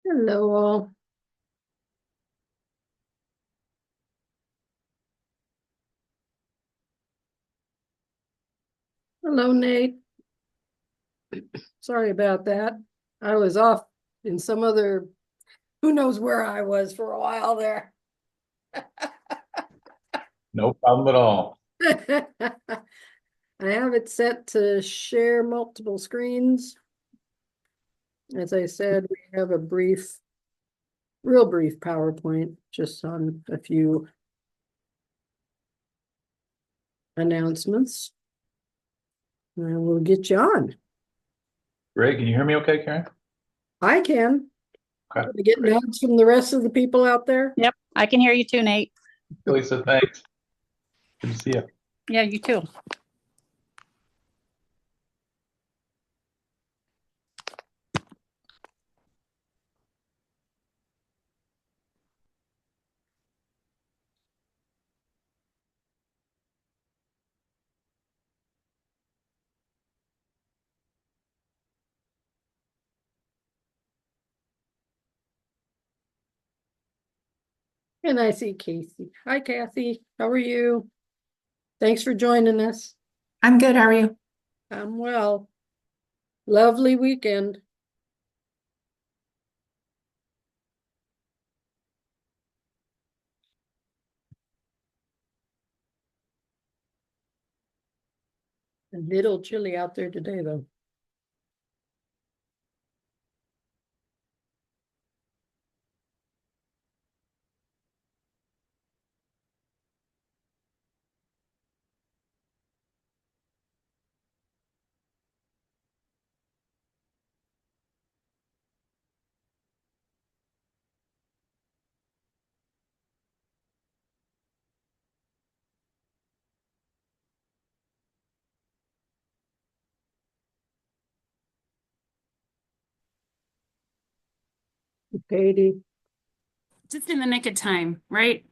Hello, all. Hello, Nate. Sorry about that. I was off in some other, who knows where I was for a while there. No problem at all. I have it set to share multiple screens. As I said, we have a real brief PowerPoint just on a few announcements. And we'll get you on. Greg, can you hear me okay, Karen? I can. Okay, We get great. nods from the rest of the people out there. Yep, I can hear you too, Nate. Lisa, thanks. Good to see you. Yeah, you too. And I see Casey. Hi, Kathy. How are you? Thanks for joining us. I'm good. How are you? I'm well. Lovely weekend. A little chilly out there today, though. Katie, Just in the nick of time, right?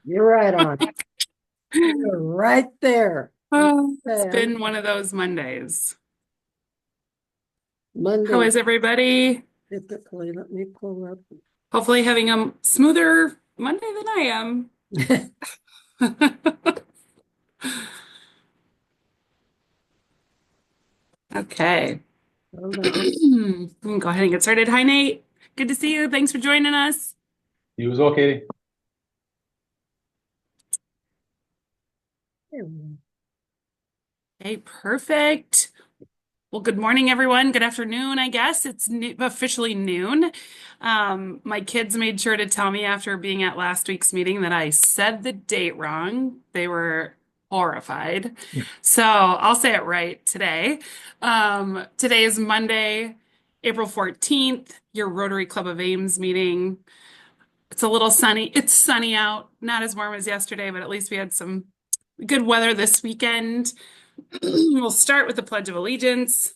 you're right on. You're right there. Oh, it's Okay, been one of those Mondays. How Monday, is everybody? typically, let me pull up. Hopefully having a smoother Monday than I am. Okay. Hold on. We can go ahead and get started. Hi, Nate. Good to see you. Thanks for joining us. You as well, Katie? There we Okay, perfect. Well, good morning, everyone. Good afternoon, I guess. It's officially noon. My kids made sure to tell me after being at last week's meeting that I said the date wrong. They were horrified. So I'll say it right today. Today is Monday, April 14th, your Rotary Club of Ames meeting. It's a little sunny. It's sunny out, not as warm as yesterday, but at least we had some good weather this weekend. We'll start with the Pledge of Allegiance.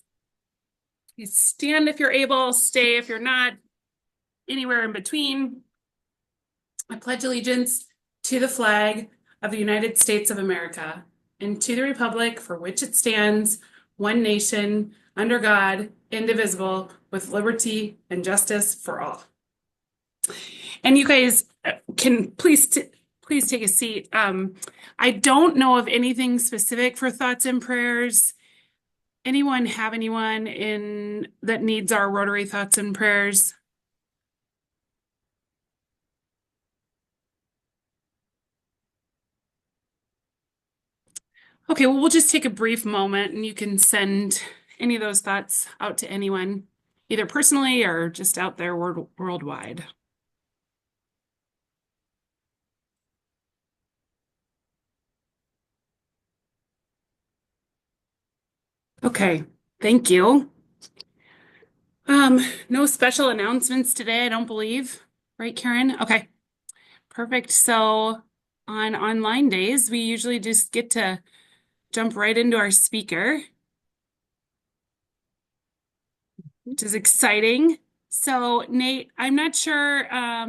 You stand if you're able, stay if you're not, anywhere in between. I pledge allegiance to the flag of the United States of America and to the republic for which it stands, one nation, under God, indivisible, with liberty and justice for all. And you guys can please take a seat. I don't know of anything specific for thoughts and prayers. Anyone have anyone in that needs our Rotary thoughts and prayers? Okay, well, we'll just take a brief moment and you can send any of those thoughts out to anyone, either personally or just out there worldwide. Okay, thank you. No special announcements today, I don't believe. Right, Karen? Okay, perfect. So on online days, we usually just get to jump right into our speaker, which is exciting. So Nate, I'm not sure, I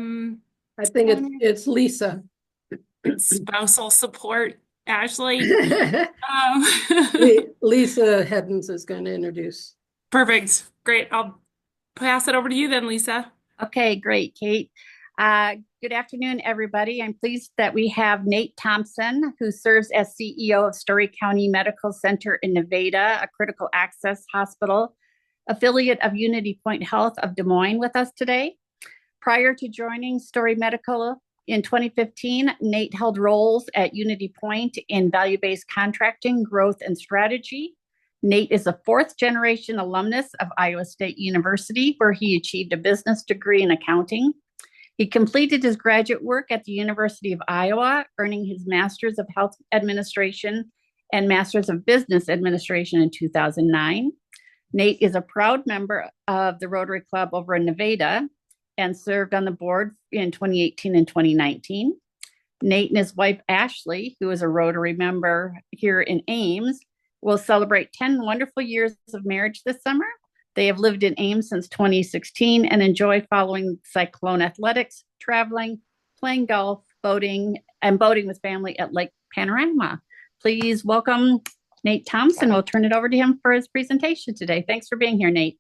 think it's Lisa. spousal support, Ashley. Um, Lisa Heddens is going to introduce. Perfect. Great. I'll pass it over to you then, Lisa. Okay, great, Kate. Good afternoon, everybody. I'm pleased that we have Nate Thompson, who serves as CEO of Story County Medical Center in Nevada, a critical access hospital affiliate of Unity Point Health of Des Moines, with us today. Prior to joining Story Medical in 2015, Nate held roles at Unity Point in value-based contracting, growth, and strategy. Nate is a fourth generation alumnus of Iowa State University, where he achieved a business degree in accounting. He completed his graduate work at the University of Iowa, earning his Master's of Health Administration and Master's of Business Administration in 2009. Nate is a proud member of the Rotary Club over in Nevada and served on the board in 2018 and 2019. Nate and his wife, Ashley, who is a Rotary member here in Ames, will celebrate 10 wonderful years of marriage this summer. They have lived in Ames since 2016 and enjoy following Cyclone athletics, traveling, playing golf, boating with family at Lake Panorama. Please welcome Nate Thompson. We'll turn it over to him for his presentation today. Thanks for being here, Nate.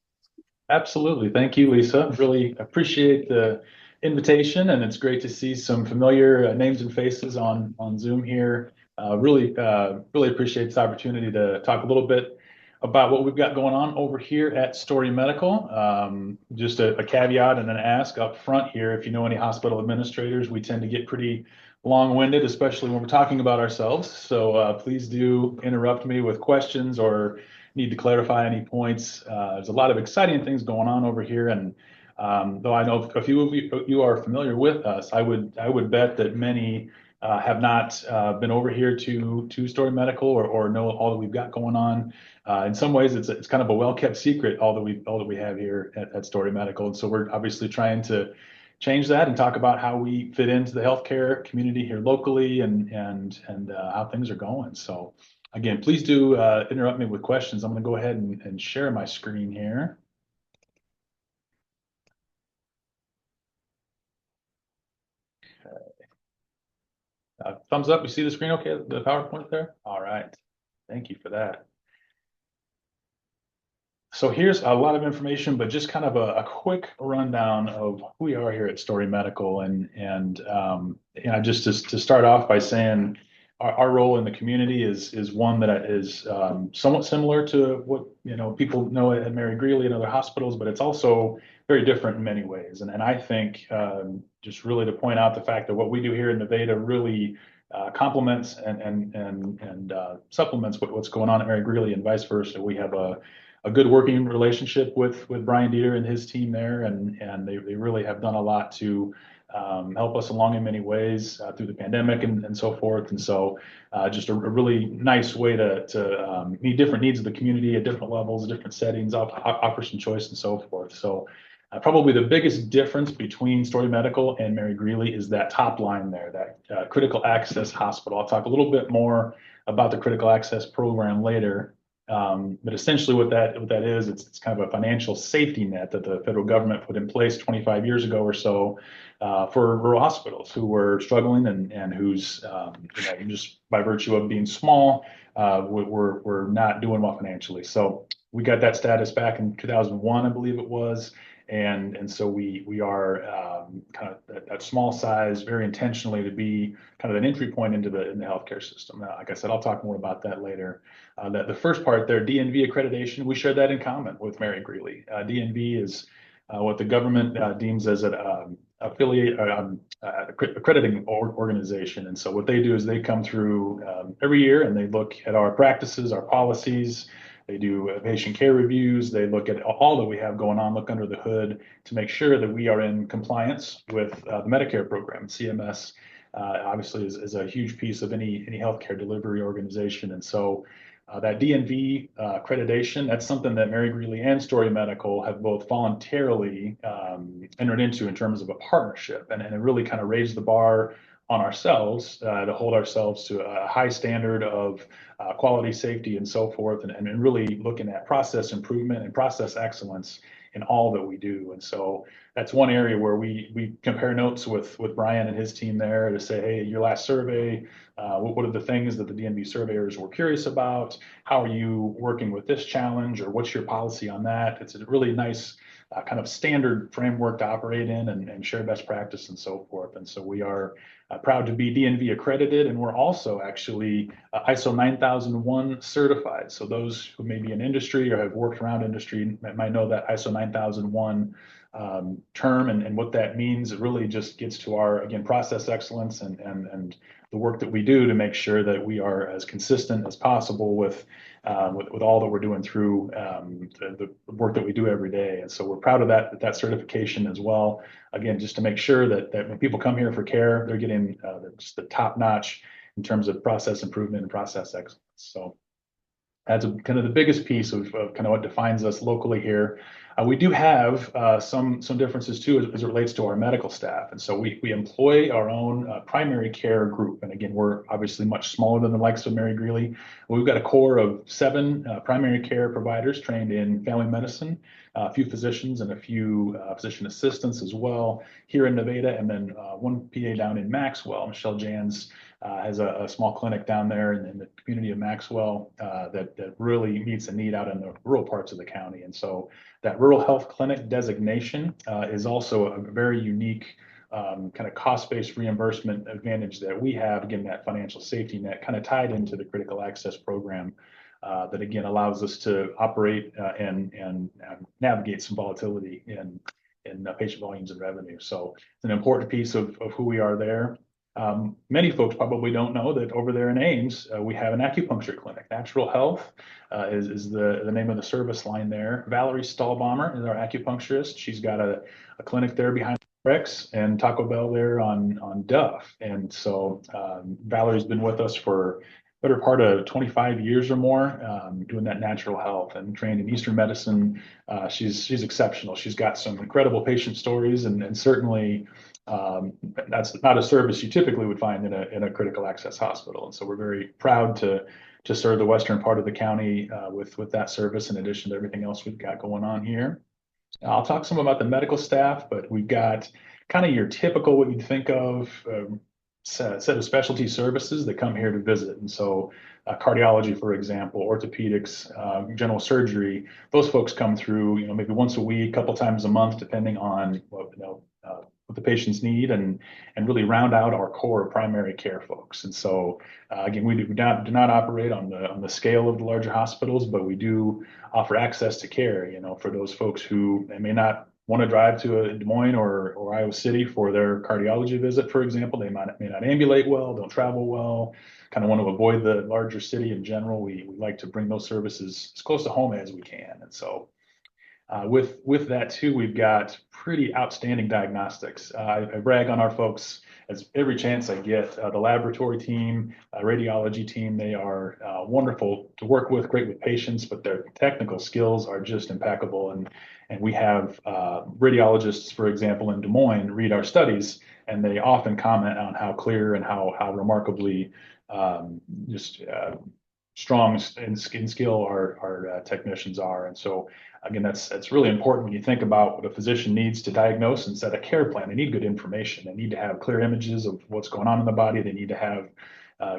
Absolutely. Thank you, Lisa. Really appreciate the invitation, and it's great to see some familiar names and faces on Zoom here. Really appreciate this opportunity to talk a little bit about what we've got going on over here at Story Medical. Just a caveat and an ask up front here. If you know any hospital administrators, we tend to get pretty long-winded, especially when we're talking about ourselves. So please do interrupt me with questions or need to clarify any points. There's a lot of exciting things going on over here, and though I know a few of you are familiar with us, I would bet that many have not been over here to Story Medical or know all that we've got going on. In some ways, it's kind of a well-kept secret, all that we have here at Story Medical, and so we're obviously trying to change that and talk about how we fit into the healthcare community here locally and how things are going. So again, please do interrupt me with questions. I'm going to go ahead and share my screen here. Thumbs up. You see the screen okay? The PowerPoint there? All right. Thank you for that. So here's a lot of information, but just kind of a quick rundown of who we are here at Story Medical, and just to start off by saying our role in the community is one that is somewhat similar to what people know at Mary Greeley and other hospitals, but it's also very different in many ways. And I think just really to point out the fact that what we do here in Nevada really complements and supplements what's going on at Mary Greeley and vice versa. We have a good working relationship with Brian Dieter and his team there, and they really have done a lot to help us along in many ways through the pandemic and so forth. And so just a really nice way to meet different needs of the community at different levels, different settings, offer some choice and so forth. So probably the biggest difference between Story Medical and Mary Greeley is that top line there, that critical access hospital. I'll talk a little bit more about the critical access program later. But essentially what that is, it's kind of a financial safety net that the federal government put in place 25 years ago or so for rural hospitals who were struggling and whose just by virtue of being small, we're not doing well financially. So we got that status back in 2001, I believe it was. And so we are kind of that small size, very intentionally to be kind of an entry point into the healthcare system. Now, like I said, I'll talk more about that later. The first part there, DNV accreditation, we share that in common with Mary Greeley. DNV is what the government deems as an accrediting organization. And so what they do is they come through every year and they look at our practices, our policies. They do patient care reviews. They look at all that we have going on, look under the hood to make sure that we are in compliance with the Medicare program. CMS obviously is a huge piece of any healthcare delivery organization. And so that DNV accreditation, that's something that Mary Greeley and Story Medical have both voluntarily entered into in terms of a partnership. And it really kind of raised the bar on ourselves to hold ourselves to a high standard of quality, safety, and so forth, and really looking at process improvement and process excellence in all that we do. And so that's one area where we compare notes with Brian and his team there to say, hey, your last survey What are the things that the DNV surveyors were curious about? How are you working with this challenge, or what's your policy on that? It's a really nice kind of standard framework to operate in and share best practice and so forth. And so we are proud to be DNV accredited, and we're also actually ISO 9001 certified. So those who may be in industry or have worked around industry might know that ISO 9001 term and what that means. It really just gets to our, again, process excellence and the work that we do to make sure that we are as consistent as possible with all that we're doing through the work that we do every day. And so we're proud of that certification as well. Again, just to make sure that when people come here for care, they're getting just the top notch in terms of process improvement and process excellence. So that's kind of the biggest piece of kind of what defines us locally here. We do have some differences too as it relates to our medical staff. And so we employ our own primary care group. And again, we're obviously much smaller than the likes of Mary Greeley. We've got a core of 7 primary care providers trained in family medicine, a few physicians and a few physician assistants as well here in Nevada, and then one PA down in Maxwell. Michelle Jans has a small clinic down there in the community of Maxwell that really meets a need out in the rural parts of the county. And so that rural health clinic designation is also a very unique kind of cost-based reimbursement advantage that we have, again, that financial safety net kind of tied into the critical access program that again allows us to operate and navigate some volatility in patient volumes and revenue. So it's an important piece of who we are there. Many folks probably don't know that over there in Ames, we have an acupuncture clinic. Natural Health is the name of the service line there. Valerie Stahlbommer is our acupuncturist. She's got a clinic there behind Rex and Taco Bell there on Duff. And so Valerie's been with us for better part of 25 years or more, doing that natural health and trained in Eastern medicine. She's exceptional. She's got some incredible patient stories, and certainly that's not a service you typically would find in a critical access hospital. And so we're very proud to serve the western part of the county with that service in addition to everything else we've got going on here. I'll talk some about the medical staff, but we've got kind of your typical, what you'd think of, set of specialty services that come here to visit. And so cardiology, for example, orthopedics, general surgery, those folks come through, maybe once a week, a couple times a month, depending on what the patients need, and really round out our core of primary care folks. And so again, we do not operate on the scale of the larger hospitals, but we do offer access to care, for those folks who may not want to drive to Des Moines or Iowa City for their cardiology visit, for example. They may not ambulate well, don't travel well, kind of want to avoid the larger city in general. We like to bring those services as close to home as we can. And so with that too, we've got pretty outstanding diagnostics. I brag on our folks as every chance I get. The laboratory team, radiology team, they are wonderful to work with, great with patients, but their technical skills are just impeccable. And we have radiologists, for example, in Des Moines read our studies, and they often comment on how clear and how remarkably strong in skill our technicians are. And so again, that's really important when you think about what a physician needs to diagnose and set a care plan. They need good information. They need to have clear images of what's going on in the body. They need to have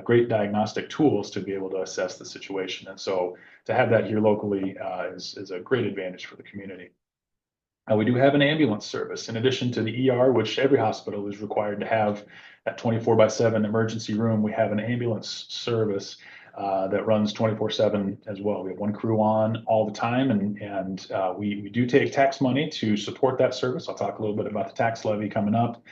great diagnostic tools to be able to assess the situation. And so to have that here locally is a great advantage for the community. We do have an ambulance service in addition to the ER, which every hospital is required to have that 24/7 emergency room. We have an ambulance service that runs 24/7 as well. We have one crew on all the time, and we do take tax money to support that service. I'll talk a little bit about the tax levy coming up,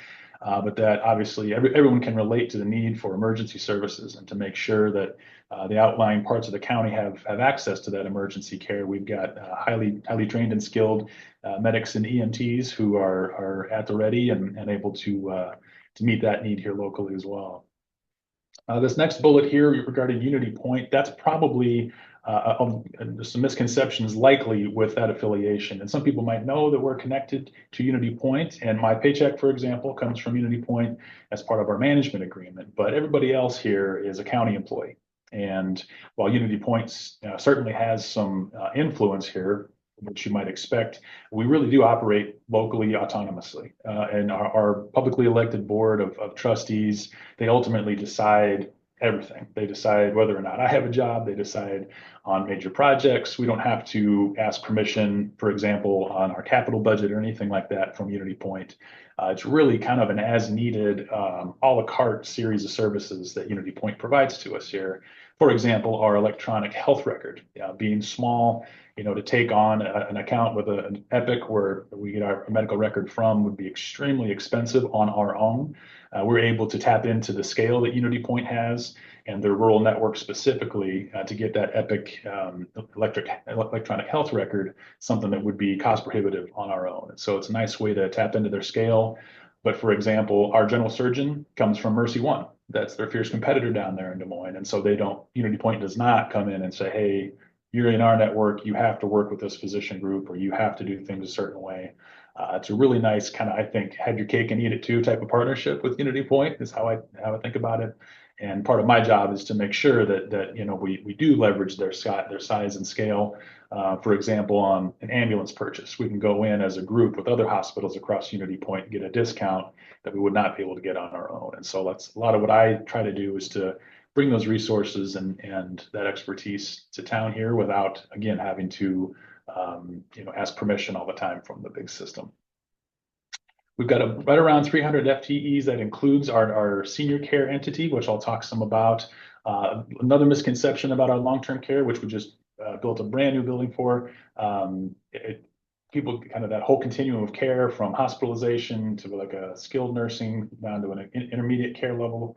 but that obviously everyone can relate to the need for emergency services and to make sure that the outlying parts of the county have access to that emergency care. We've got highly trained and skilled medics and EMTs who are at the ready and able to meet that need here locally as well. This next bullet here regarding Unity Point, that's probably some misconceptions likely with that affiliation. And some people might know that we're connected to Unity Point, and my paycheck, for example, comes from Unity Point as part of our management agreement. But everybody else here is a county employee. And while Unity Point certainly has some influence here, which you might expect, we really do operate locally autonomously. And our publicly elected board of trustees, they ultimately decide everything. They decide whether or not I have a job. They decide on major projects. We don't have to ask permission, for example, on our capital budget or anything like that from Unity Point. It's really kind of an as-needed, a la carte series of services that Unity Point provides to us here. For example, our electronic health record, being small, to take on an account with an Epic where we get our medical record from would be extremely expensive on our own. We're able to tap into the scale that Unity Point has and their rural network specifically to get that Epic electronic health record, something that would be cost prohibitive on our own. And so it's a nice way to tap into their scale. But for example, our general surgeon comes from Mercy One. That's their fierce competitor down there in Des Moines. And so Unity Point does not come in and say, hey, you're in our network, you have to work with this physician group, or you have to do things a certain way. It's a really nice kind of, I think, have your cake and eat it too type of partnership with Unity Point is how I think about it. And part of my job is to make sure that we do leverage their size and scale. For example, on an ambulance purchase, we can go in as a group with other hospitals across Unity Point and get a discount that we would not be able to get on our own. And so that's a lot of what I try to do, is to bring those resources and that expertise to town here without, again, having to ask permission all the time from the big system. We've got right around 300 FTEs. That includes our senior care entity, which I'll talk some about. Another misconception about our long-term care, which we just built a brand new building for. People kind of that whole continuum of care, from hospitalization to like a skilled nursing down to an intermediate care level.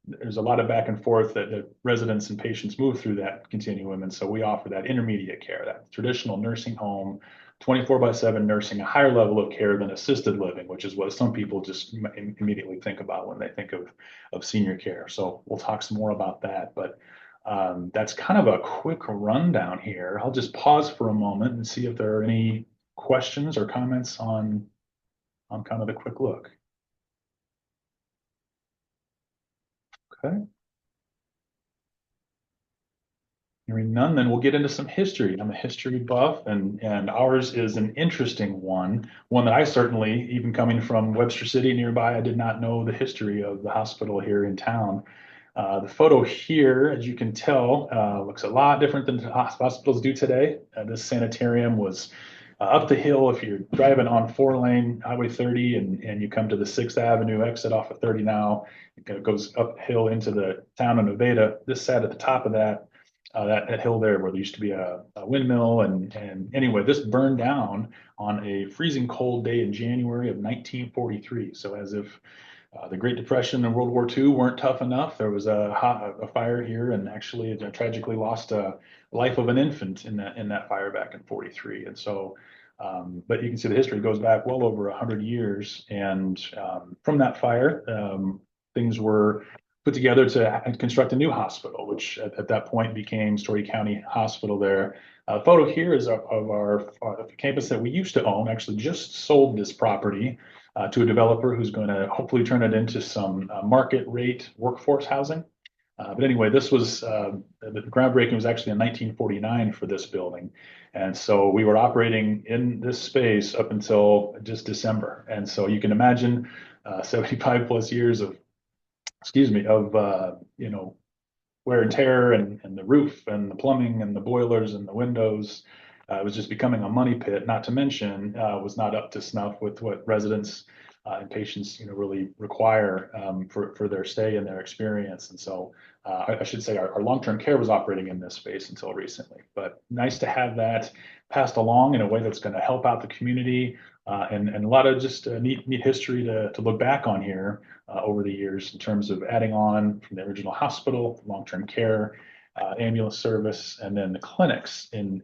There's a lot of back and forth that residents and patients move through that continuum. And so we offer that intermediate care, that traditional nursing home, 24/7 nursing, a higher level of care than assisted living, which is what some people just immediately think about when they think of senior care. So we'll talk some more about that. But that's kind of a quick rundown here. I'll just pause for a moment and see if there are any questions or comments on kind of the quick look. Okay. Hearing none, then we'll get into some history. I'm a history buff, and ours is an interesting one that I certainly, even coming from Webster City nearby, I did not know the history of the hospital here in town. The photo here, as you can tell, looks a lot different than hospitals do today. This sanitarium was up the hill. If you're driving on 4-lane Highway 30 and you come to the 6th Avenue exit off of 30 now, it goes uphill into the town of Nevada. This sat at the top of that hill there where there used to be a windmill. And anyway, this burned down on a freezing cold day in January of 1943. So as if the Great Depression and World War II weren't tough enough, there was a fire here, and actually it tragically lost a life of an infant in that fire back in 43. And so, but you can see the history goes back well over 100 years. And from that fire, things were put together to construct a new hospital, which at that point became Story County Hospital there. A photo here is of our campus that we used to own. Actually just sold this property to a developer who's going to hopefully turn it into some market rate workforce housing. But anyway, this was the groundbreaking was actually in 1949 for this building. And so we were operating in this space up until just December. And so you can imagine 75 plus years of wear and tear, and the roof and the plumbing and the boilers and the windows. It was just becoming a money pit, not to mention was not up to snuff with what residents and patients really require for their stay and their experience. And so I should say our long-term care was operating in this space until recently. But nice to have that passed along in a way that's going to help out the community, and a lot of just neat history to look back on here over the years in terms of adding on from the original hospital, long-term care, ambulance service, and then the clinics in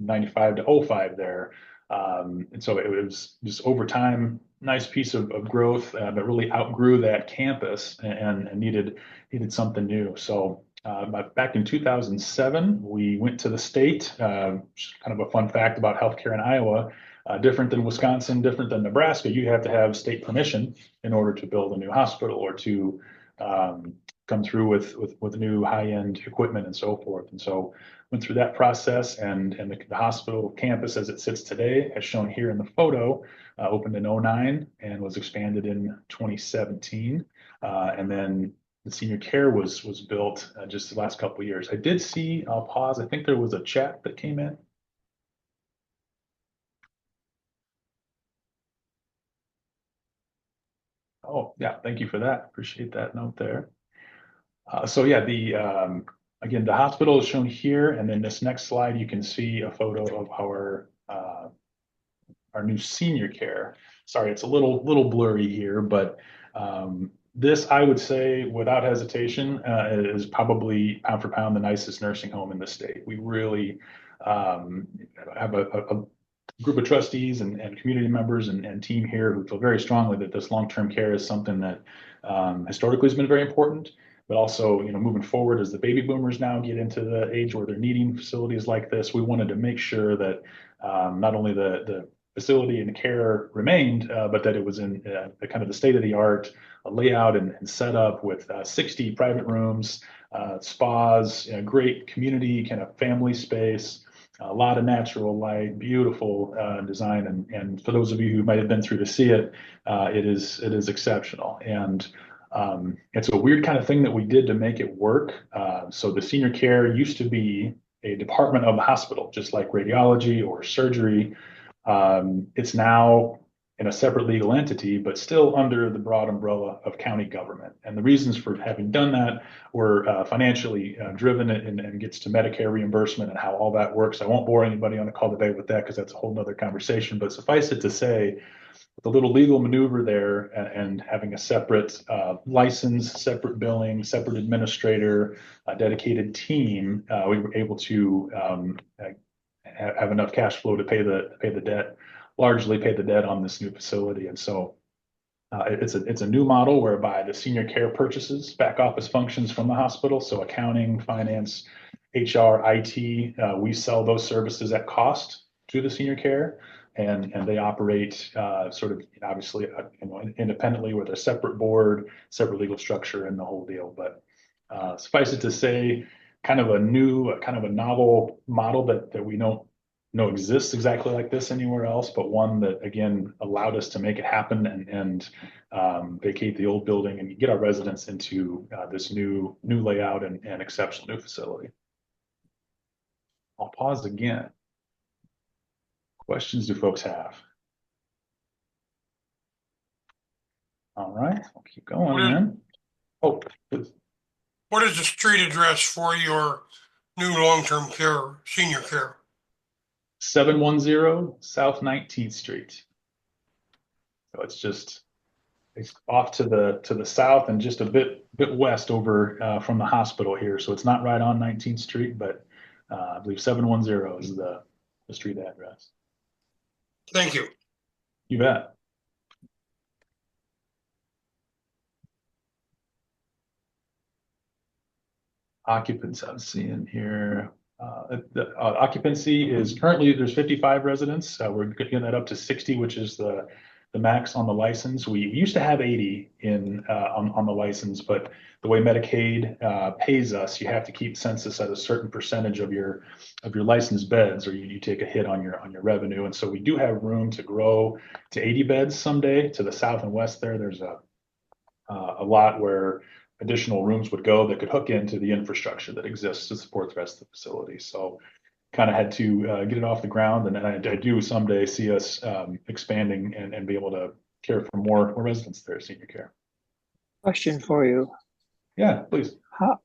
95 to 05 there. And so it was just over time, nice piece of growth, but really outgrew that campus and needed something new. So back in 2007, we went to the state. Kind of a fun fact about healthcare in Iowa. Different than Wisconsin, different than Nebraska, you have to have state permission in order to build a new hospital or to come through with new high-end equipment and so forth. And so went through that process, and the hospital campus as it sits today, as shown here in the photo, opened in 09 and was expanded in 2017. And then the senior care was built just the last couple of years. I did see, I'll pause, I think there was a chat that came in. Oh, yeah, thank you for that. Appreciate that note there. So yeah, again, the hospital is shown here, and then this next slide, you can see a photo of our new senior care. Sorry, it's a little blurry here, but this, I would say, without hesitation, is probably pound for pound the nicest nursing home in the state. We really have a group of trustees and community members and team here who feel very strongly that this long-term care is something that historically has been very important, but also, moving forward as the baby boomers now get into the age where they're needing facilities like this, we wanted to make sure that not only the facility and care remained, but that it was in the kind of the state of the art layout and setup with 60 private rooms, spas, great community kind of family space, a lot of natural light, beautiful design, and for those of you who might have been through to see it, it is exceptional. And it's a weird kind of thing that we did to make it work. So the senior care used to be a department of the hospital, just like radiology or surgery. It's now in a separate legal entity, but still under the broad umbrella of county government. And the reasons for having done that were financially driven and gets to Medicare reimbursement and how all that works. I won't bore anybody on the call today with that because that's a whole nother conversation, but suffice it to say, the little legal maneuver there and having a separate license, separate billing, separate administrator, a dedicated team, we were able to have enough cash flow to pay the debt, largely pay the debt on this new facility. And so it's a new model whereby the senior care purchases back office functions from the hospital. So accounting, finance, HR, IT, we sell those services at cost to the senior care. And they operate sort of obviously independently with a separate board, separate legal structure, and the whole deal. But suffice it to say, kind of a novel model that we don't know exists exactly like this anywhere else, but one that again allowed us to make it happen and vacate the old building and get our residents into this new layout and exceptional new facility. I'll pause again. Questions do folks have? All right, I'll keep going then. Oh, please. What is the street address for your new long-term care, senior care? 710 South 19th Street. So it's off to the south and just a bit west over from the hospital here. So it's not right on 19th Street, but I believe 710 is the street address. Thank you. You bet. Occupancy, I'm seeing here. The occupancy is currently, there's 55 residents. We're getting that up to 60, which is the max on the license. We used to have 80 on the license, but the way Medicaid pays us, you have to keep census at a certain percentage of your licensed beds, or you take a hit on your revenue. And so we do have room to grow to 80 beds someday. To the south and west there's a lot where additional rooms would go that could hook into the infrastructure that exists to support the rest of the facility. So kind of had to get it off the ground. And then I do someday see us expanding and be able to care for more residents there, senior care. Question for you. Yeah, please.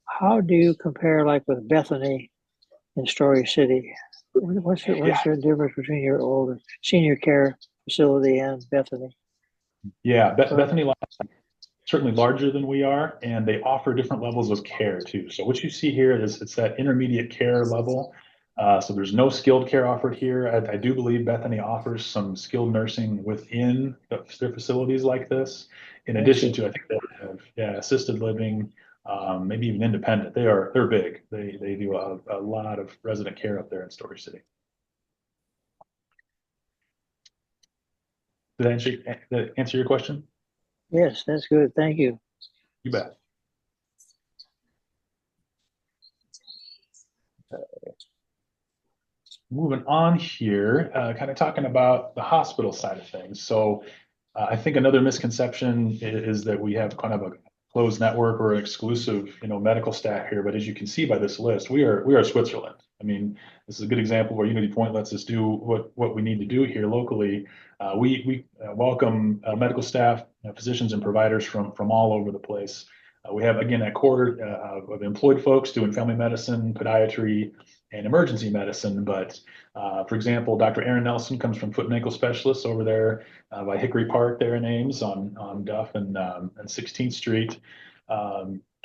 How do you compare like with Bethany in Story City? What's the difference between your old senior care facility and Bethany? Yeah, Bethany certainly larger than we are, and they offer different levels of care too. So what you see here is it's that intermediate care level. So there's no skilled care offered here. I do believe Bethany offers some skilled nursing within their facilities like this. In addition to, I think they have assisted living, maybe even independent. They're big. They do a lot of resident care up there in Story City. Did that answer your question? Yes, that's good. Thank you. You bet. Moving on here, kind of talking about the hospital side of things. So I think another misconception is that we have kind of closed network or an exclusive, medical staff here, but as you can see by this list, we are Switzerland. I mean, this is a good example where Unity Point lets us do what we need to do here locally. We welcome medical staff, physicians and providers from all over the place. We have, again, a quarter of employed folks doing family medicine, podiatry, and emergency medicine. But for example, Dr. Aaron Nelson comes from foot and ankle specialists over there by Hickory Park there in Ames on Duff and 16th Street.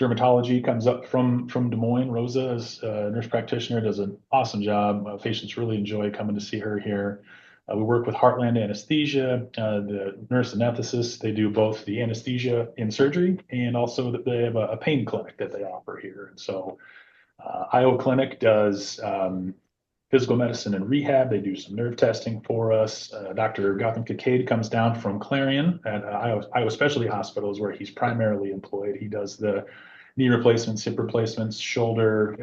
Dermatology comes up from Des Moines. Rosa is a nurse practitioner, does an awesome job. Patients really enjoy coming to see her here. We work with Heartland Anesthesia, the nurse anesthetist. They do both the anesthesia in surgery and also that they have a pain clinic that they offer here. And so IO Clinic does physical medicine and rehab. They do some nerve testing for us. Dr. Gotham Kincaid comes down from Clarion at Iowa Specialty Hospitals, where he's primarily employed. He does the knee replacements, hip replacements, shoulder.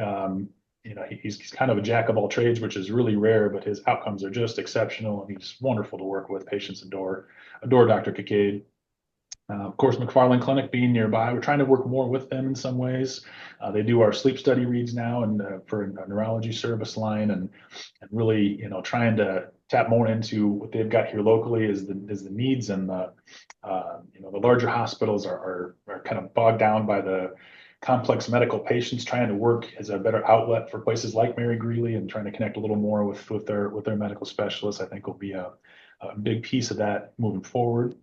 He's kind of a jack of all trades, which is really rare, but his outcomes are just exceptional, and he's wonderful to work with. Patients adore Dr. Kincaid. Of course, McFarland Clinic being nearby, we're trying to work more with them in some ways. They do our sleep study reads now and for a neurology service line, and really, trying to tap more into what they've got here locally is the needs, and the larger hospitals are kind of bogged down by the complex medical patients. Trying to work as a better outlet for places like Mary Greeley and trying to connect a little more with their medical specialists, I think will be a big piece of that moving forward.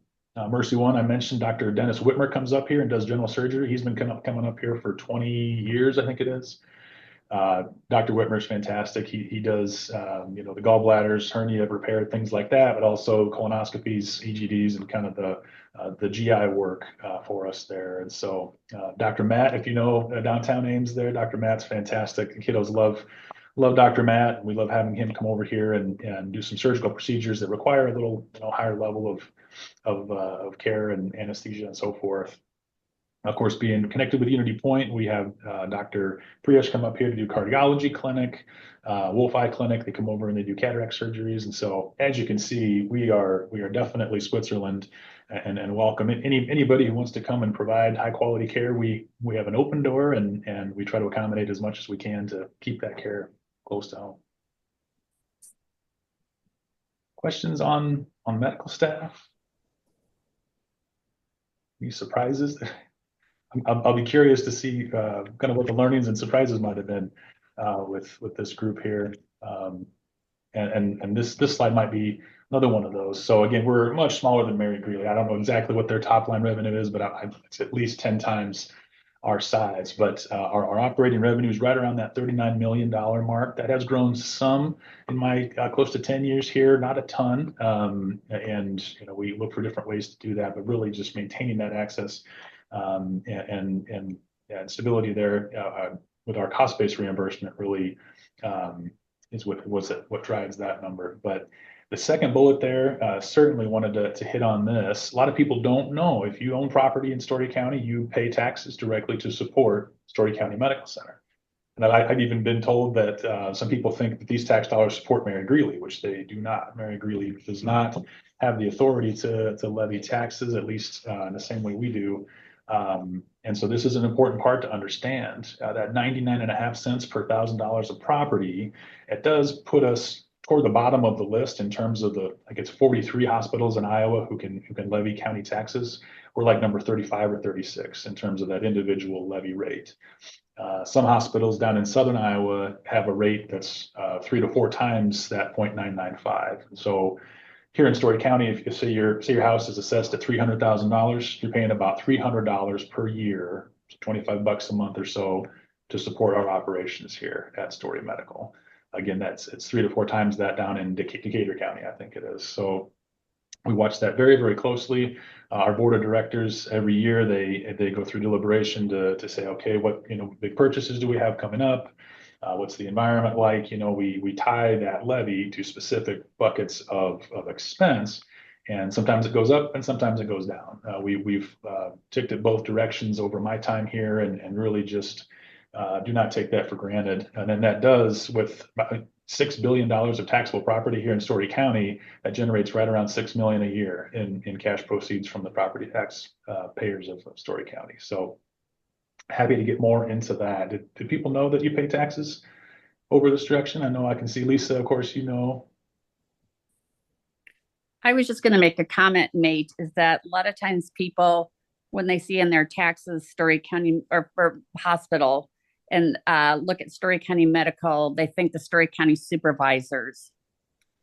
Mercy One, I mentioned Dr. Dennis Whitmer comes up here and does general surgery. He's been coming up here for 20 years, I think it is. Dr. Whitmer's fantastic. He does, the gallbladders, hernia repair, things like that, but also colonoscopies, EGDs, and kind of the GI work for us there. And so Dr. Matt, if you know downtown Ames there, Dr. Matt's fantastic. The kiddos love Dr. Matt. We love having him come over here and do some surgical procedures that require a little higher level of care and anesthesia and so forth. Of course, being connected with Unity Point, we have Dr. Priyash come up here to do cardiology clinic, Wolf Eye Clinic. They come over and they do cataract surgeries. And so, as you can see, we are definitely Switzerland, and welcome anybody who wants to come and provide high quality care. We have an open door, and we try to accommodate as much as we can to keep that care close to home. Questions on medical staff? Any surprises? I'll be curious to see kind of what the learnings and surprises might have been with this group here. And this slide might be another one of those. So again, we're much smaller than Mary Greeley. I don't know exactly what their top line revenue is, but it's at least 10 times our size. But our operating revenue is right around that $39 million mark. That has grown some in my close to 10 years here, not a ton. And we look for different ways to do that, but really just maintaining that access and stability there with our cost-based reimbursement really is what drives that number. But the second bullet there, certainly wanted to hit on this. A lot of people don't know, if you own property in Story County, you pay taxes directly to support Story County Medical Center. And I've even been told that some people think that these tax dollars support Mary Greeley, which they do not. Mary Greeley does not have the authority to levy taxes, at least in the same way we do. And so this is an important part to understand. That 99.5 cents per $1,000 of property, it does put us toward the bottom of the list in terms of it's 43 hospitals in Iowa who can levy county taxes. We're like number 35 or 36 in terms of that individual levy rate. Some hospitals down in southern Iowa have a rate that's 3 to 4 times that 0.995. So here in Story County, if you say your house is assessed at $300,000, you're paying about $300 per year, $25 a month or so, to support our operations here at Story Medical. Again, it's 3 to 4 times that down in Decatur County, I think it is. So we watch that very, very closely. Our board of directors every year they go through deliberation to say, okay, what big purchases do we have coming up? What's the environment like? We tie that levy to specific buckets of expense, and sometimes it goes up and sometimes it goes down. We've ticked it both directions over my time here, and really just do not take that for granted. And then that does with $6 billion of taxable property here in Story County that generates right around $6 million a year in cash proceeds from the property tax payers of Story County. So happy to get more into that. Do people know that you pay taxes over this direction? I know I can see Lisa, of course, you know. I was just going to make a comment, Nate, is that a lot of times people, when they see in their taxes Story County or hospital and look at Story County Medical, they think the Story County supervisors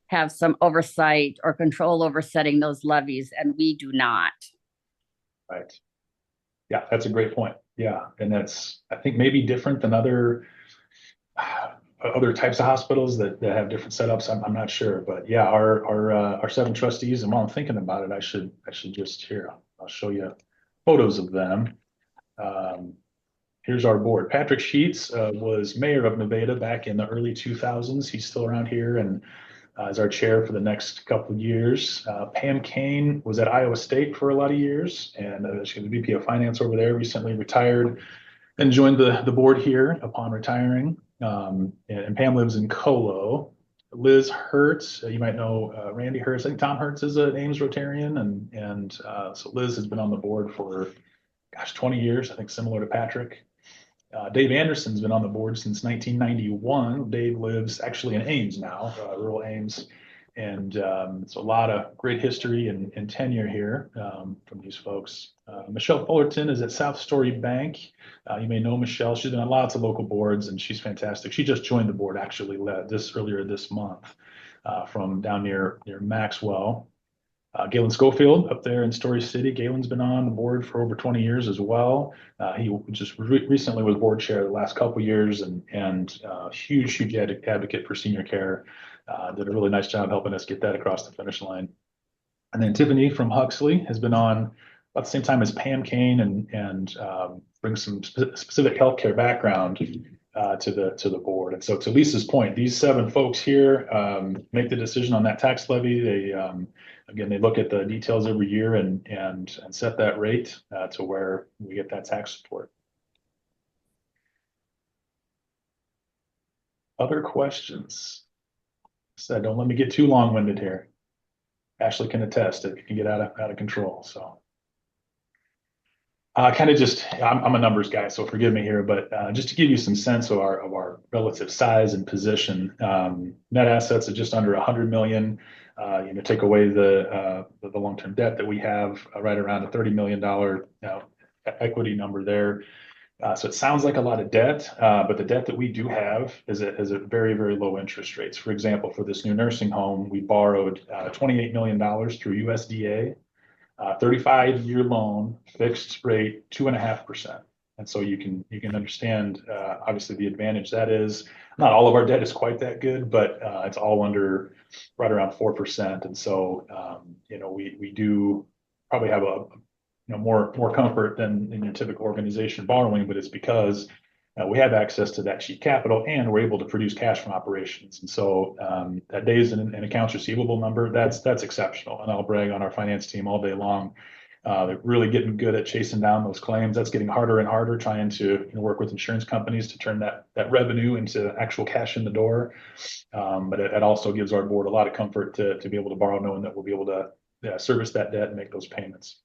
have some oversight or control over setting those levies, and we do not. Right. Yeah, that's a great point. Yeah, and that's, I think, maybe different than other types of hospitals that have different setups. I'm not sure, but yeah, our 7 trustees, and while I'm thinking about it, I should just here, I'll show you photos of them. Here's our board. Patrick Sheets was mayor of Nevada back in the early 2000s. He's still around here and is our chair for the next couple of years. Pam Kane was at Iowa State for a lot of years, and she's the VP of Finance over there, recently retired and joined the board here upon retiring. And Pam lives in Colo. Liz Hertz, you might know Randy Hertz. I think Tom Hertz is an Ames Rotarian, and so Liz has been on the board for, gosh, 20 years, I think, similar to Patrick. Dave Anderson's been on the board since 1991. Dave lives actually in Ames now, rural Ames. And it's a lot of great history and tenure here from these folks. Michelle Fullerton is at South Story Bank. You may know Michelle. She's been on lots of local boards, and she's fantastic. She just joined the board actually earlier this month from down near Maxwell. Galen Schofield up there in Story City. Galen's been on the board for over 20 years as well. He just recently was board chair the last couple of years and huge advocate for senior care. Did a really nice job helping us get that across the finish line. And then Tiffany from Huxley has been on about the same time as Pam Kane and brings some specific healthcare background to the board. And so to Lisa's point, these 7 folks here make the decision on that tax levy. They again, they look at the details every year and set that rate to where we get that tax support. Other questions? Said, don't let me get too long-winded here. Ashley can attest it can get out of control. So kind of just, I'm a numbers guy, so forgive me here, but just to give you some sense of our relative size and position, net assets of just under 100 million. Take away the long-term debt that we have, right around a $30 million equity number there. So it sounds like a lot of debt, but the debt that we do have is at very, very low interest rates. For example, for this new nursing home, we borrowed $28 million through USDA, 35-year loan, fixed rate, 2.5%. And so you can understand, obviously, the advantage that is. Not all of our debt is quite that good, but it's all under right around 4%. And so, we do probably have more comfort than in your typical organization borrowing, but it's because we have access to that cheap capital and we're able to produce cash from operations. And so that days and accounts receivable number, that's exceptional. And I'll brag on our finance team all day long. They're really getting good at chasing down those claims. That's getting harder and harder, trying to work with insurance companies to turn that revenue into actual cash in the door. But it also gives our board a lot of comfort to be able to borrow, knowing that we'll be able to service that debt and make those payments.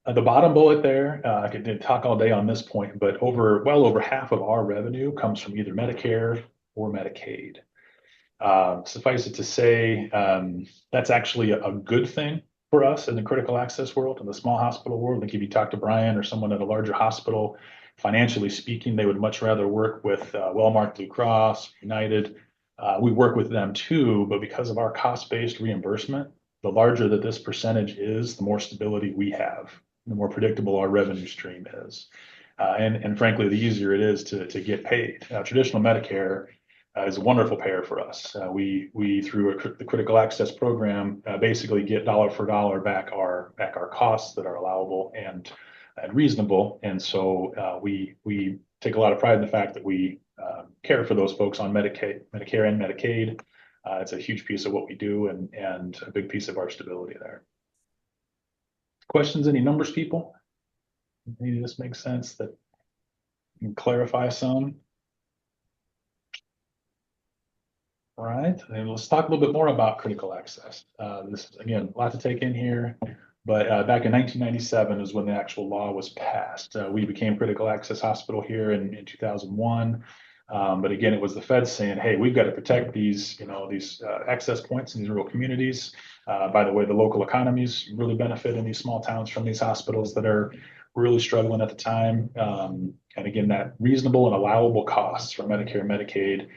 The bottom bullet there, I could talk all day on this point, but well over half of our revenue comes from either Medicare or Medicaid. Suffice it to say, that's actually a good thing for us in the critical access world, in the small hospital world. Like if you talk to Brian or someone at a larger hospital, financially speaking, they would much rather work with Wellmark Blue Cross, United. We work with them too, but because of our cost-based reimbursement, the larger that this percentage is, the more stability we have, the more predictable our revenue stream is. And frankly, the easier it is to get paid. Traditional Medicare is a wonderful payer for us. We through the critical access program basically get dollar for dollar back our costs that are allowable and reasonable. And so we take a lot of pride in the fact that we care for those folks on Medicare and Medicaid. It's a huge piece of what we do and a big piece of our stability there. Questions? Any numbers, people? Maybe this makes sense that you can clarify some. All right, and let's talk a little bit more about critical access. This is, again, a lot to take in here, but back in 1997 is when the actual law was passed. We became critical access hospital here in 2001. But again, it was the feds saying, hey, we've got to protect these, these access points in these rural communities. By the way, the local economies really benefit in these small towns from these hospitals that are really struggling at the time. And again, that reasonable and allowable costs for Medicare and Medicaid,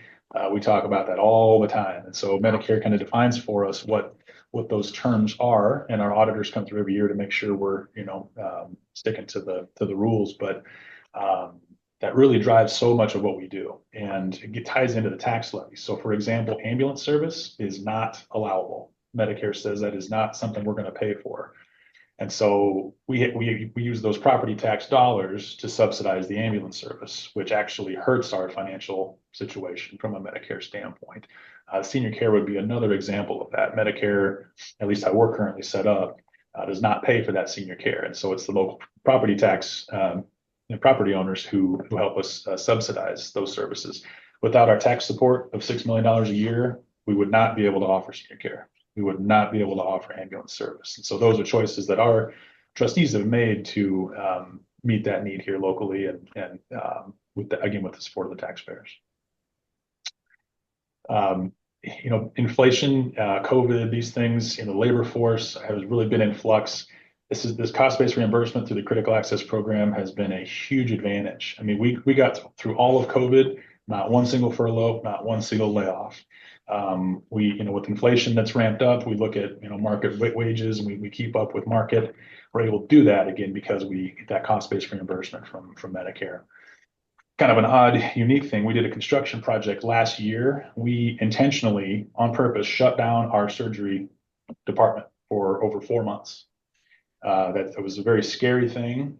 we talk about that all the time. And so Medicare kind of defines for us what those terms are, and our auditors come through every year to make sure we're, sticking to the rules. But that really drives so much of what we do, and it ties into the tax levy. So for example, ambulance service is not allowable. Medicare says that is not something we're going to pay for. And so we use those property tax dollars to subsidize the ambulance service, which actually hurts our financial situation from a Medicare standpoint. Senior care would be another example of that. Medicare, at least how we're currently set up, does not pay for that senior care. And so it's the local property tax property owners who help us subsidize those services. Without our tax support of $6 million a year, we would not be able to offer senior care. We would not be able to offer ambulance service. And so those are choices that our trustees have made to meet that need here locally, and with the support of the taxpayers. Inflation, COVID, these things, the labor force has really been in flux. This cost-based reimbursement through the critical access program has been a huge advantage. I mean, we got through all of COVID, not one single furlough, not one single layoff. With inflation that's ramped up, we look at, market wages, and we keep up with market. We're able to do that again because we get that cost-based reimbursement from Medicare. Kind of an odd, unique thing. We did a construction project last year. We intentionally, on purpose, shut down our surgery department for over 4 months. That was a very scary thing,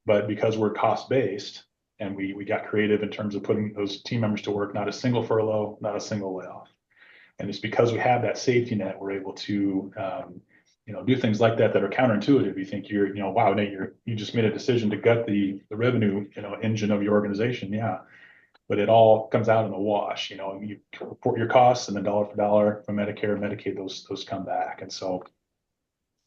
but because we're cost-based, and we got creative in terms of putting those team members to work, not a single furlough, not a single layoff. And it's because we have that safety net, we're able to, do things like that are counterintuitive. You think wow, Nate, you just made a decision to gut the revenue, engine of your organization. Yeah. But it all comes out in the wash. You report your costs, and then dollar for dollar from Medicare and Medicaid, those come back. And so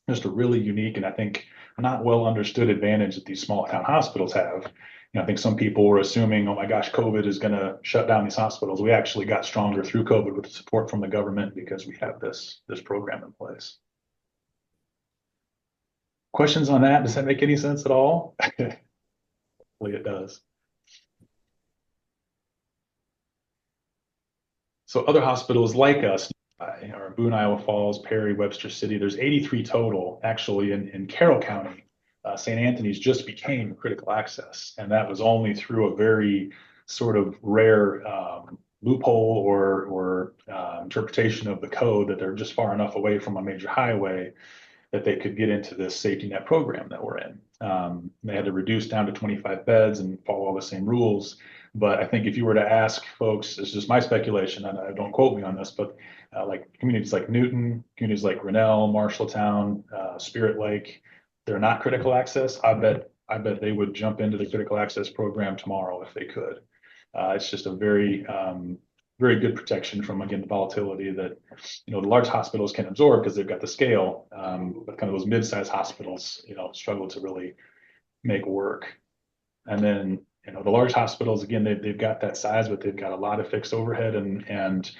just a really unique, and I think not well understood advantage that these small town hospitals have. I think some people were assuming, oh my gosh, COVID is going to shut down these hospitals. We actually got stronger through COVID with the support from the government because we have this program in place. Questions on that? Does that make any sense at all? Hopefully it does. So other hospitals like us, or Boone, Iowa Falls, Perry, Webster City, there's 83 total actually in Carroll County. St. Anthony's just became critical access, and that was only through a very sort of rare loophole or interpretation of the code that they're just far enough away from a major highway that they could get into this safety net program that we're in. They had to reduce down to 25 beds and follow all the same rules. But I think if you were to ask folks, it's just my speculation, and I don't quote me on this, but like communities like Newton, communities like Grinnell, Marshalltown, Spirit Lake, they're not critical access. I bet they would jump into the critical access program tomorrow if they could. It's just a very, very good protection from, again, the volatility that, the large hospitals can absorb because they've got the scale, but kind of those mid-sized hospitals, struggle to really make work. And then, the large hospitals, again, they've got that size, but they've got a lot of fixed overhead and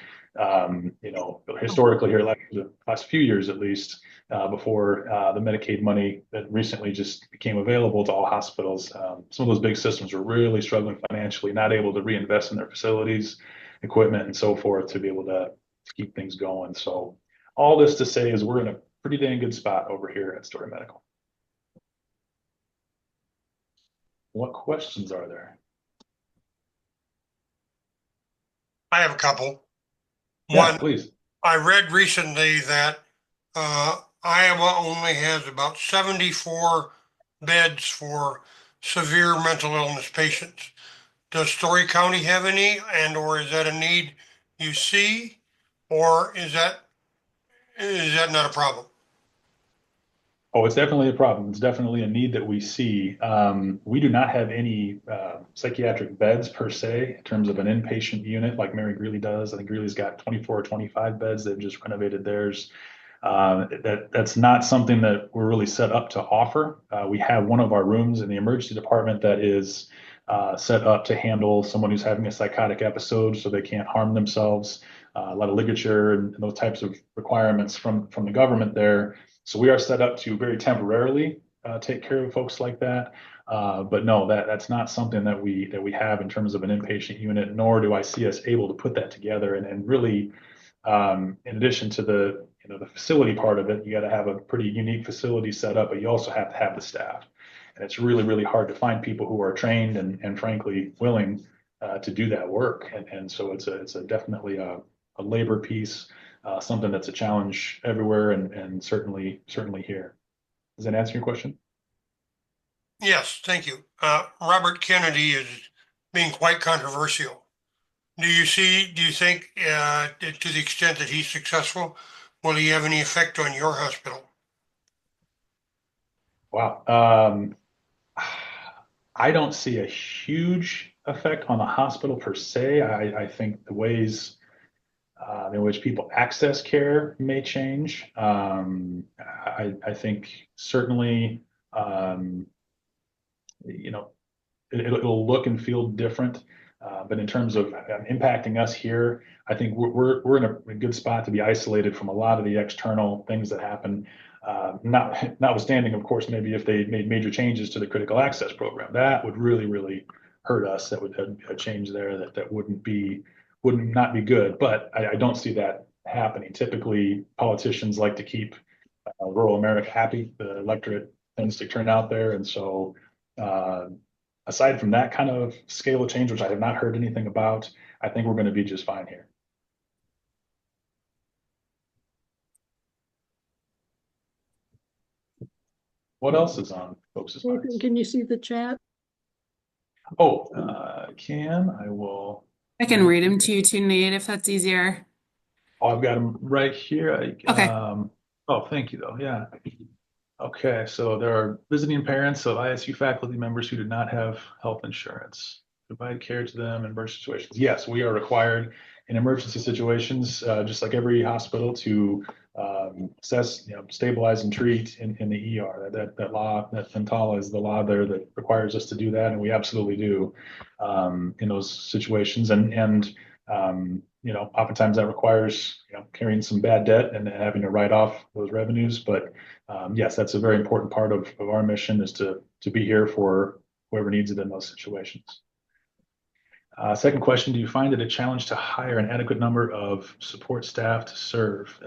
historically here, like the last few years at least, before the Medicaid money that recently just became available to all hospitals, some of those big systems were really struggling financially, not able to reinvest in their facilities, equipment, and so forth to be able to keep things going. So all this to say is we're in a pretty dang good spot over here at Story Medical. What questions are there? I have a couple. Yeah, One, please. I read recently that Iowa only has about 74 beds for severe mental illness patients. Does Story County have any, or is that a need you see, or is that not a problem? Oh, it's definitely a problem. It's definitely a need that we see. We do not have any psychiatric beds per se in terms of an inpatient unit like Mary Greeley does. I think Greeley's got 24 or 25 beds. They've just renovated theirs. That's not something that we're really set up to offer. We have one of our rooms in the emergency department that is set up to handle someone who's having a psychotic episode so they can't harm themselves. A lot of ligature and those types of requirements from the government there. So we are set up to very temporarily take care of folks like that. But no, that's not something that we have in terms of an inpatient unit, nor do I see us able to put that together. And really, in addition to the facility part of it, you got to have a pretty unique facility set up, but you also have to have the staff. And it's really, really hard to find people who are trained and frankly willing to do that work. And so it's definitely a labor piece, something that's a challenge everywhere and certainly here. Does that answer your question? Yes, thank you. Robert Kennedy is being quite controversial. Do you think, to the extent that he's successful, will he have any effect on your hospital? Wow. I don't see a huge effect on the hospital per se. I think the ways in which people access care may change. I think certainly, you know, it'll look and feel different. But in terms of impacting us here, I think we're in a good spot to be isolated from a lot of the external things that happen. Notwithstanding, of course, maybe if they made major changes to the critical access program, that would really hurt us. That would a change there that would not be good. But I don't see that happening. Typically, politicians like to keep rural America happy. The electorate tends to turn out there, and so. Aside from that kind of scale of change, which I have not heard anything about, I think we're going to be just fine here. What else is on folks' minds? Can you see the chat? Oh, I will. I can read them to you too, Nate, if that's easier. Oh, I've got them right here. Okay. Oh, thank you though. Yeah. Okay, so there are visiting parents of ISU faculty members who do not have health insurance. Provide care to them in emergency situations. Yes, we are required in emergency situations, just like every hospital, to assess, stabilize and treat in the ER. That law, that FENTALA is the law there that requires us to do that, and we absolutely do in those situations. And oftentimes that requires carrying some bad debt and having to write off those revenues. But yes, that's a very important part of our mission, is to be here for whoever needs it in those situations. Second question, do you find it a challenge to hire an adequate number of support staff to serve?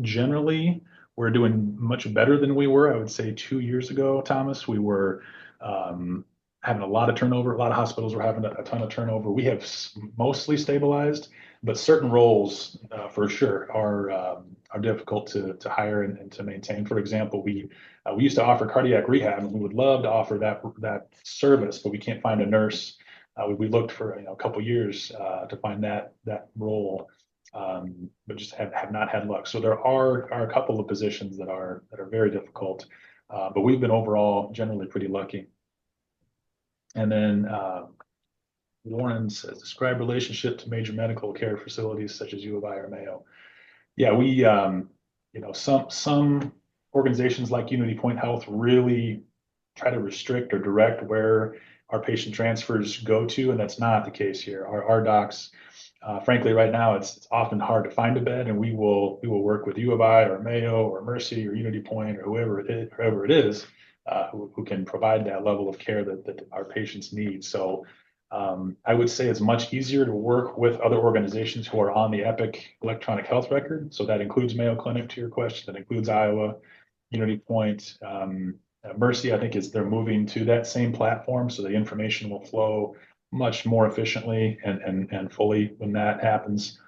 Generally, we're doing much better than we were, I would say 2 years ago, Thomas. We were having a lot of turnover. A lot of hospitals were having a ton of turnover. We have mostly stabilized, but certain roles for sure are difficult to hire and to maintain. For example, we used to offer cardiac rehab, and we would love to offer that service, but we can't find a nurse. We looked for a couple years to find that role, but just have not had luck. So there are a couple of positions that are very difficult, but we've been overall generally pretty lucky. And then Lauren says, describe relationship to major medical care facilities such as U of I or Mayo. Yeah, we some organizations like Unity Point Health really try to restrict or direct where our patient transfers go to, and that's not the case here. Our docs, frankly, right now it's often hard to find a bed, and we will work with U of I or Mayo or Mercy or Unity Point or whoever it is who can provide that level of care that our patients need. So I would say it's much easier to work with other organizations who are on the Epic electronic health record. So that includes Mayo Clinic, to your question. That includes Iowa, Unity Point. Mercy, I think, they're moving to that same platform, so the information will flow much more efficiently and fully when that happens.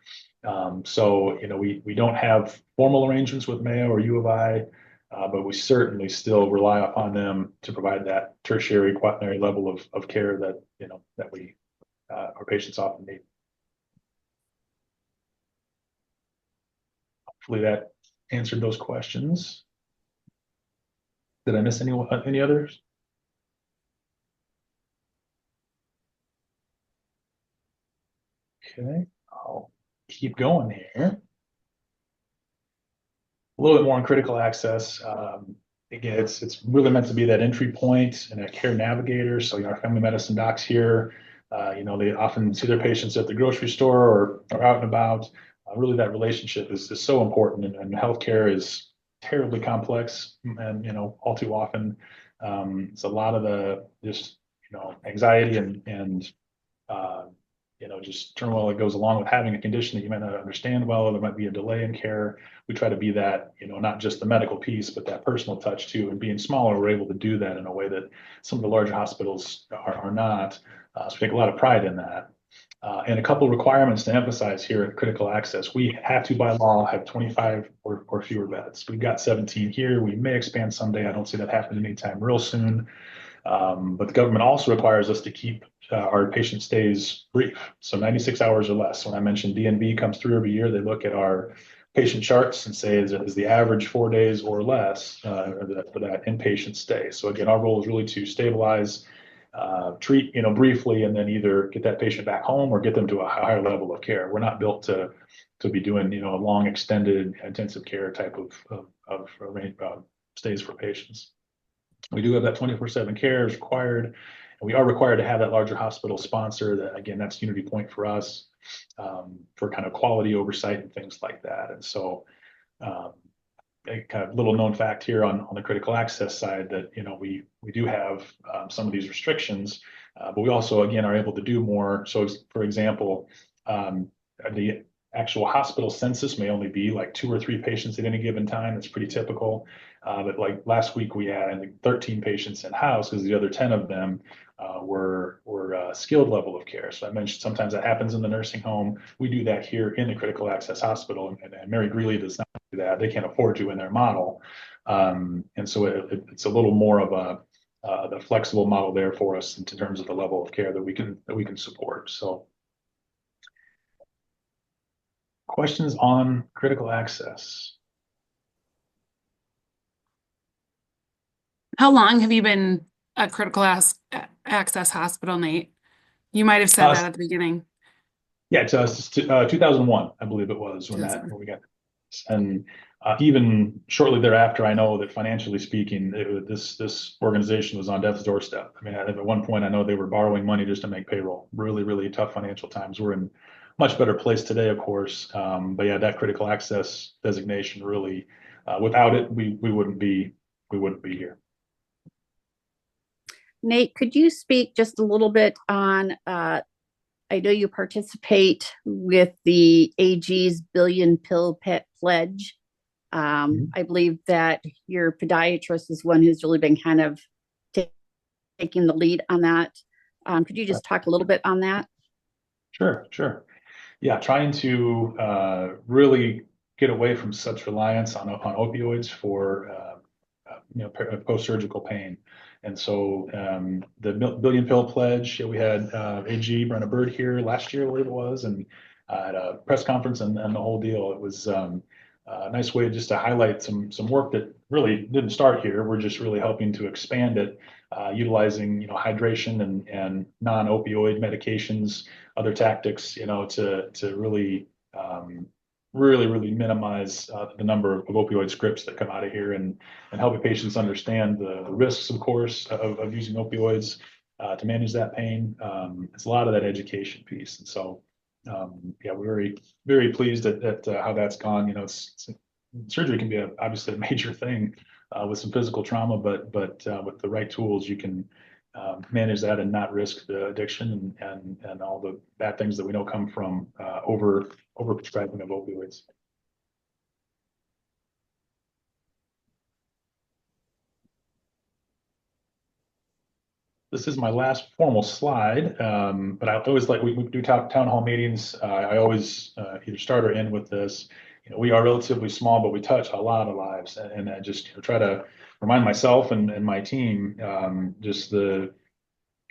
So we don't have formal arrangements with Mayo or U of I, but we certainly still rely upon them to provide that tertiary, quaternary level of care that our patients often need. Hopefully that answered those questions. Did I miss any others? Okay, I'll keep going here. A little bit more on critical access. Again, it's really meant to be that entry point and a care navigator. So, our family medicine docs here, they often see their patients at the grocery store or out and about. Really, that relationship is so important, and healthcare is terribly complex, and all too often, it's a lot of the just anxiety and just turmoil that goes along with having a condition that you might not understand well, or there might be a delay in care. We try to be that, not just the medical piece, but that personal touch too. And being smaller, we're able to do that in a way that some of the larger hospitals are not. So we take a lot of pride in that. And a couple of requirements to emphasize here at critical access. We have to, by law, have 25 or fewer beds. We've got 17 here. We may expand someday. I don't see that happening anytime real soon. But the government also requires us to keep our patient stays brief, so 96 hours or less. When I mentioned DNV comes through every year, they look at our patient charts and say, is the average 4 days or less for that inpatient stay? So again, our role is really to stabilize, treat, briefly, and then either get that patient back home or get them to a higher level of care. We're not built to be doing, a long, extended, intensive care type of stays for patients. We do have that 24/7 care is required. And we are required to have that larger hospital sponsor. That again, that's Unity Point for us, for kind of quality oversight and things like that. And so, a kind of little known fact here on the critical access side that we do have some of these restrictions, but we also again are able to do more. So, for example, the actual hospital census may only be like 2 or 3 patients at any given time. That's pretty typical. But like last week, we had, I think, 13 patients in house because the other 10 of them were skilled level of care. So I mentioned sometimes that happens in the nursing home. We do that here in the critical access hospital, and Mary Greeley does not do that. They can't afford to in their model, and so it's a little more of the flexible model there for us in terms of the level of care that we can support. So. Questions on critical access? How long have you been at critical access hospital, Nate? You might have said that at the beginning. Yeah, it's 2001, I believe it was when we got this. And even shortly thereafter, I know that financially speaking, this organization was on death's doorstep. I mean, at one point, I know they were borrowing money just to make payroll. Really, really tough financial times. We're in much better place today, of course. But yeah, that critical access designation really, without it, we wouldn't be here. Nate, could you speak just a little bit on, I know you participate with the AG's billion pill pet pledge. I believe that your podiatrist is one who's really been kind of taking the lead on that. Could you just talk a little bit on that? Sure. Yeah, trying to really get away from such reliance on opioids for post-surgical pain. And so the billion pill pledge, we had AG Brenna Bird here last year, whatever it was, and at a press conference and the whole deal. It was a nice way just to highlight some work that really didn't start here. We're just really helping to expand it, utilizing hydration and non-opioid medications, other tactics, to really really minimize the number of opioid scripts that come out of here, and helping patients understand the risks, of course, of using opioids to manage that pain. It's a lot of that education piece. And so, yeah, we're very, very pleased at how that's gone. Surgery can be obviously a major thing with some physical trauma, but with the right tools, you can manage that and not risk the addiction and all the bad things that we know come from over prescribing of opioids. This is my last formal slide, but I always we do town hall meetings. I always either start or end with this. We are relatively small, but we touch a lot of lives, and I just try to remind myself and my team just the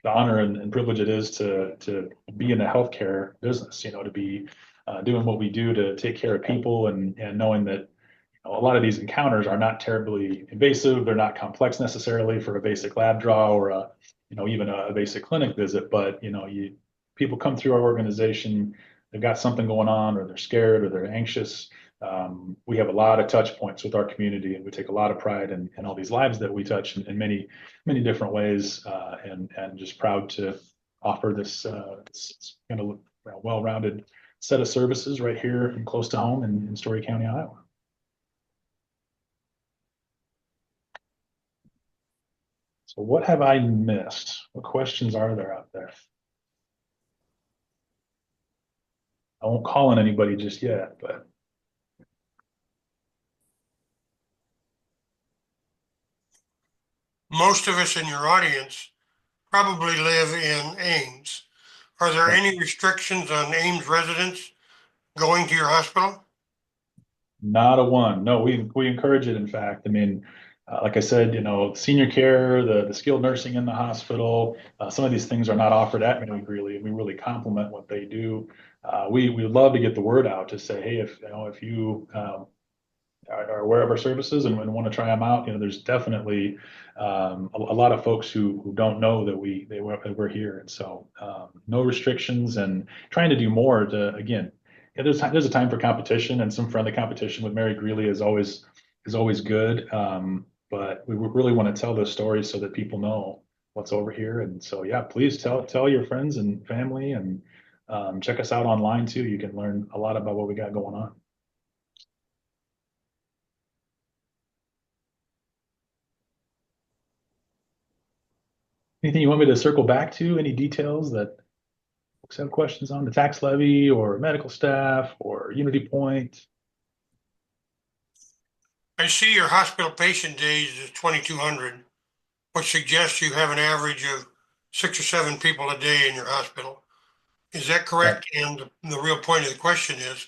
honor and privilege it is to be in the healthcare business. To be doing what we do to take care of people, and knowing that a lot of these encounters are not terribly invasive. They're not complex necessarily for a basic lab draw or even a basic clinic visit. But, people come through our organization, they've got something going on, or they're scared, or they're anxious. We have a lot of touch points with our community, and we take a lot of pride in all these lives that we touch in many, many different ways, and just proud to offer this kind of well-rounded set of services right here and close to home in Story County, Iowa. So what have I missed? What questions are there out there? I won't call on anybody just yet, but Most of us in your audience probably live in Ames. Are there Right. any restrictions on Ames residents going to your hospital? not a one. No, we encourage it. In fact, I mean, like I said, senior care, the skilled nursing in the hospital, some of these things are not offered at Mary Greeley, and we really complement what they do. We would love to get the word out to say, hey, if you are aware of our services and want to try them out, there's definitely a lot of folks who don't know that we're here, and so no restrictions and trying to do more to again. There's a time for competition, and some friendly competition with Mary Greeley is always good. But we really want to tell those stories so that people know what's over here. And so, yeah, please tell your friends and family, and check us out online too. You can learn a lot about what we got going on. Anything you want me to circle back to? Any details that folks have questions on, the tax levy or medical staff or Unity Point? I see your hospital patient days is 2,200, which suggests you have an average of 6 or 7 people a day in your hospital. Is that correct? And the real point of the question is,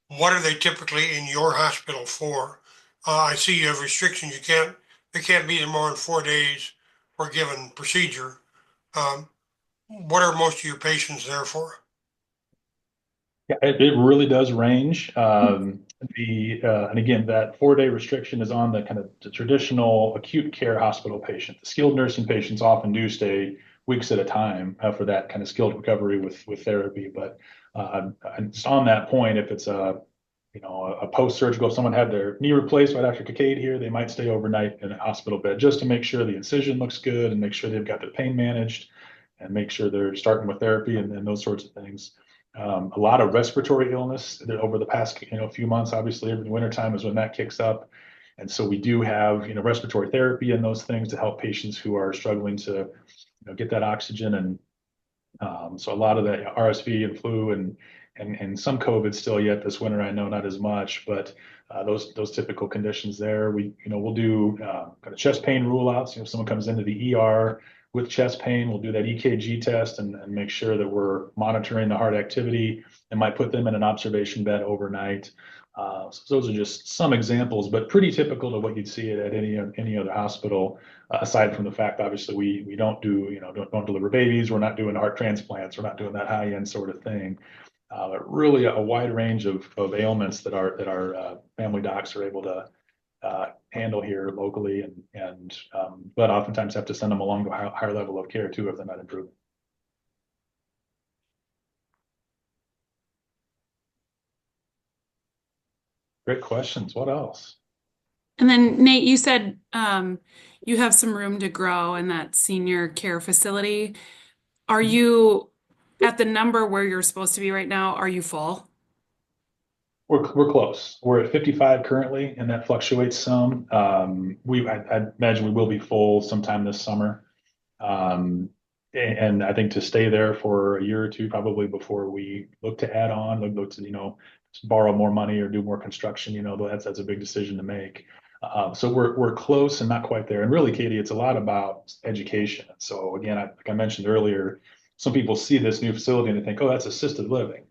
what are they typically in your hospital for? I see you have restrictions. They can't be there more than 4 days for a given procedure. What are most of your patients there for? Yeah, it really does range. And again, that 4-day restriction is on the kind of the traditional acute care hospital patient. The skilled nursing patients often do stay weeks at a time for that kind of skilled recovery with therapy. But just on that point, if it's a post-surgical, if someone had their knee replaced right after Kakkade here, they might stay overnight in a hospital bed just to make sure the incision looks good and make sure they've got their pain managed and make sure they're starting with therapy and those sorts of things. A lot of respiratory illness over the past few months. Obviously, every wintertime is when that kicks up, and so we do have respiratory therapy and those things to help patients who are struggling to get that oxygen. And so a lot of that RSV and flu and some COVID still yet this winter. I know not as much, but those typical conditions there. We'll do kind of chest pain rule outs. If someone comes into the ER with chest pain, we'll do that EKG test and make sure that we're monitoring the heart activity, and might put them in an observation bed overnight. So those are just some examples, but pretty typical to what you'd see at any other hospital. Aside from the fact, obviously, we don't do don't deliver babies. We're not doing heart transplants. We're not doing that high end sort of thing. But really a wide range of ailments that our family docs are able to handle here locally, but oftentimes have to send them along to a higher level of care too if they're not improving. Great questions. What else? And then Nate, you said you have some room to grow in that senior care facility. Are you at the number where you're supposed to be right now? Are you full? We're close. We're at 55 currently, and that fluctuates some. I imagine we will be full sometime this summer. And I think to stay there for a year or two, probably before we look to add on, look to, borrow more money or do more construction, that's a big decision to make. So we're close and not quite there. And really, Katie, it's a lot about education. So again, like I mentioned earlier, some people see this new facility and they think, oh, that's assisted living.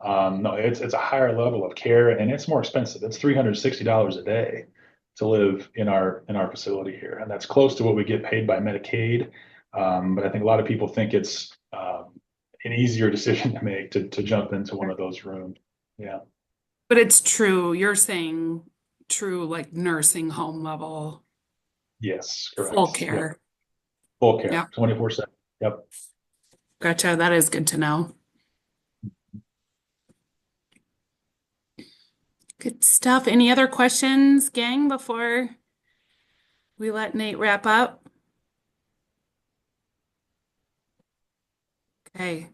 No, it's a higher level of care, and it's more expensive. It's $360 a day to live in our facility here, and that's close to what we get paid by Medicaid. But I think a lot of people think it's an easier decision to make to jump into one of those rooms. Yeah. But it's true. You're saying true like nursing home level Yes, correct. full Yep. care. Full care, Yep. 24/7. Yep. Gotcha. That is good to know. Good stuff. Any other questions, gang, before we let Nate wrap up? Okay.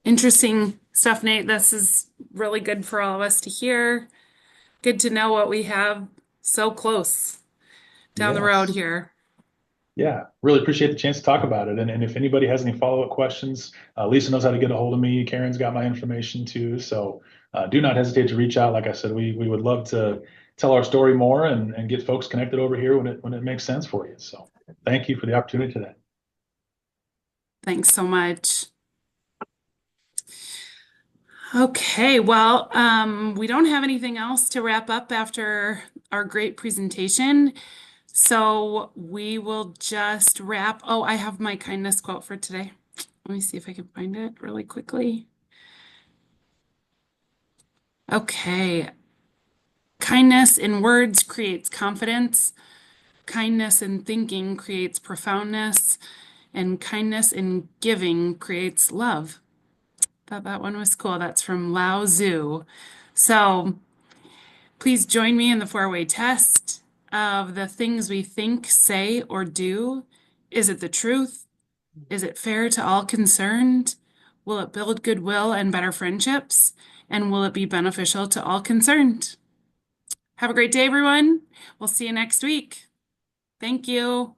Interesting stuff, Nate. This is really good for all of us to hear. Good to know what we have so close down the road Yes. here. Yeah, really appreciate the chance to talk about it. And if anybody has any follow-up questions, Lisa knows how to get a hold of me. Karen's got my information too. So do not hesitate to reach out. Like I said, we would love to tell our story more and get folks connected over here when it makes sense for you. So thank you for the opportunity today. Thanks so much. Okay, well, we don't have anything else to wrap up after our great presentation. So we will just wrap. Oh, I have my kindness quote for today. Let me see if I can find it really quickly. Okay. Kindness in words creates confidence. Kindness in thinking creates profoundness. And kindness in giving creates love. Thought that one was cool. That's from Lao Tzu. So please join me in the four-way test of the things we think, say, or do. Is it the truth? Is it fair to all concerned? Will it build goodwill and better friendships? And will it be beneficial to all concerned? Have a great day, everyone. We'll see you next week. Thank you.